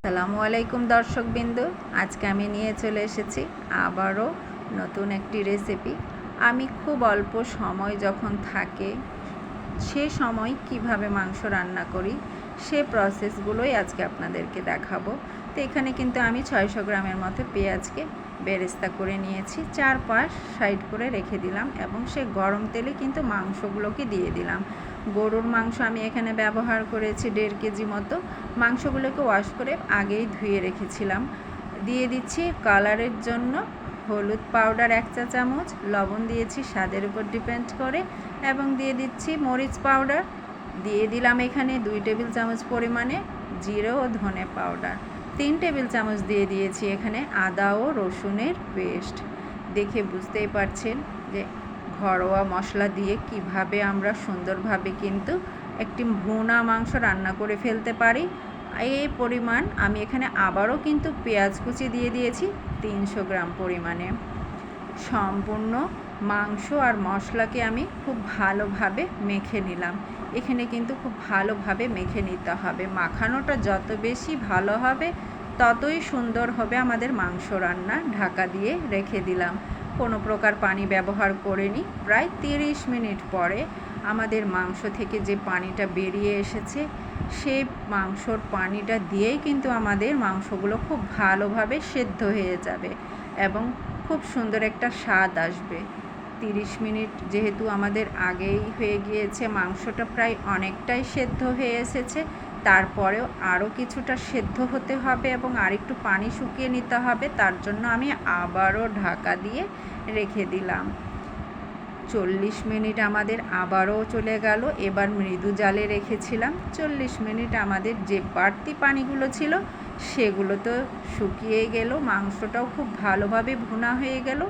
আসসালামু আলাইকুম দর্শকবৃন্দ, আজকে আমি নিয়ে চলে এসেছি আবারও নতুন একটি রেসিপি। আমি খুব অল্প সময় যখন থাকে সে সময় কিভাবে মাংস রান্না করি সে প্রসেসগুলোই আজকে আপনাদেরকে দেখাবো। তো এখানে কিন্তু আমি 600 গ্রামের মতো পেঁয়াজকে বেরেস্তা করে নিয়েছি, 4-5 সাইড করে রেখে দিলাম এবং সে গরম তেলে কিন্তু মাংসগুলোকে দিয়ে দিলাম। গরুর মাংস আমি এখানে ব্যবহার করেছি 1.5 কেজি মতো। মাংসগুলোকে ওয়াশ করে আগেই ধুয়ে রেখেছিলাম। দিয়ে দিচ্ছি কালারের জন্য হলুদ পাউডার 1 চা চামচ, লবণ দিয়েছি স্বাদের উপর ডিপেন্ড করে, এবং দিয়ে দিচ্ছি মরিচ পাউডার। দিয়ে দিলাম এখানে 2 টেবিল চামচ পরিমাণে জিরে ও ধনে পাউডার। 3 টেবিল চামচ দিয়ে দিয়েছি এখানে আদা ও রসুনের পেস্ট। দেখে বুঝতেই পারছেন যে ঘরোয়া মশলা দিয়ে কিভাবে আমরা সুন্দরভাবে কিন্তু একটি ভুনা মাংস রান্না করে ফেলতে পারি। এই পরিমাণ আমি এখানে আবারও কিন্তু পেঁয়াজ কুচি দিয়ে দিয়েছি 300 গ্রাম পরিমাণে। সম্পূর্ণ মাংস আর মশলাকে আমি খুব ভালোভাবে মেখে নিলাম। এখানে কিন্তু খুব ভালোভাবে মেখে নিতে হবে। মাখানোটা যত বেশি ভালো হবে ততই সুন্দর হবে আমাদের মাংস রান্না। ঢাকা দিয়ে রেখে দিলাম, কোনো প্রকার পানি ব্যবহার করিনি। প্রায় 30 মিনিট পরে আমাদের মাংস থেকে যে পানিটা বেরিয়ে এসেছে সেই মাংসর পানিটা দিয়েই কিন্তু আমাদের মাংসগুলো খুব ভালোভাবে সেদ্ধ হয়ে যাবে এবং খুব সুন্দর একটা স্বাদ আসবে। 30 মিনিট যেহেতু আমাদের আগেই হয়ে গিয়েছে, মাংসটা প্রায় অনেকটাই সেদ্ধ হয়ে এসেছে। তারপরেও আরও কিছুটা সেদ্ধ হতে হবে এবং আরেকটু পানি শুকিয়ে নিতে হবে। তার জন্য আমি আবারও ঢাকা দিয়ে রেখে দিলাম। 40 মিনিট আমাদের আবারও চলে গেল। এবার মৃদু জালে রেখেছিলাম। 40 মিনিট আমাদের যে বাড়তি পানিগুলো ছিল সেগুলো তো শুকিয়ে গেল, মাংসটাও খুব ভালোভাবে ভুনা হয়ে গেল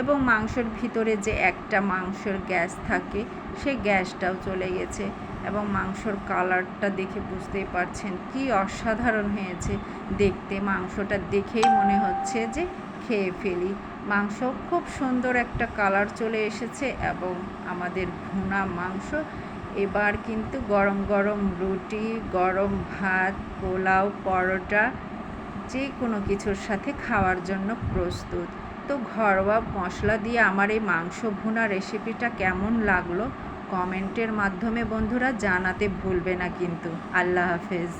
এবং মাংসের ভিতরে যে একটা মাংসের গ্যাস থাকে সেই গ্যাসটাও চলে গেছে এবং মাংসর কালারটা দেখে বুঝতেই পারছেন কি অসাধারণ হয়েছে দেখতে। মাংসটা দেখেই মনে হচ্ছে যে খেয়ে ফেলি। মাংস খুব সুন্দর একটা কালার চলে এসেছে এবং আমাদের ভুনা মাংস এবার কিন্তু গরম গরম রুটি, গরম ভাত, পোলাও, পরোটা যে কোনো কিছুর সাথে খাওয়ার জন্য প্রস্তুত। তো ঘরোয়া মশলা দিয়ে আমার এই মাংস ভুনা রেসিপিটা কেমন লাগলো কমেন্টের মাধ্যমে বন্ধুরা জানাতে ভুলবে না কিন্তু। আল্লাহ হাফেজ।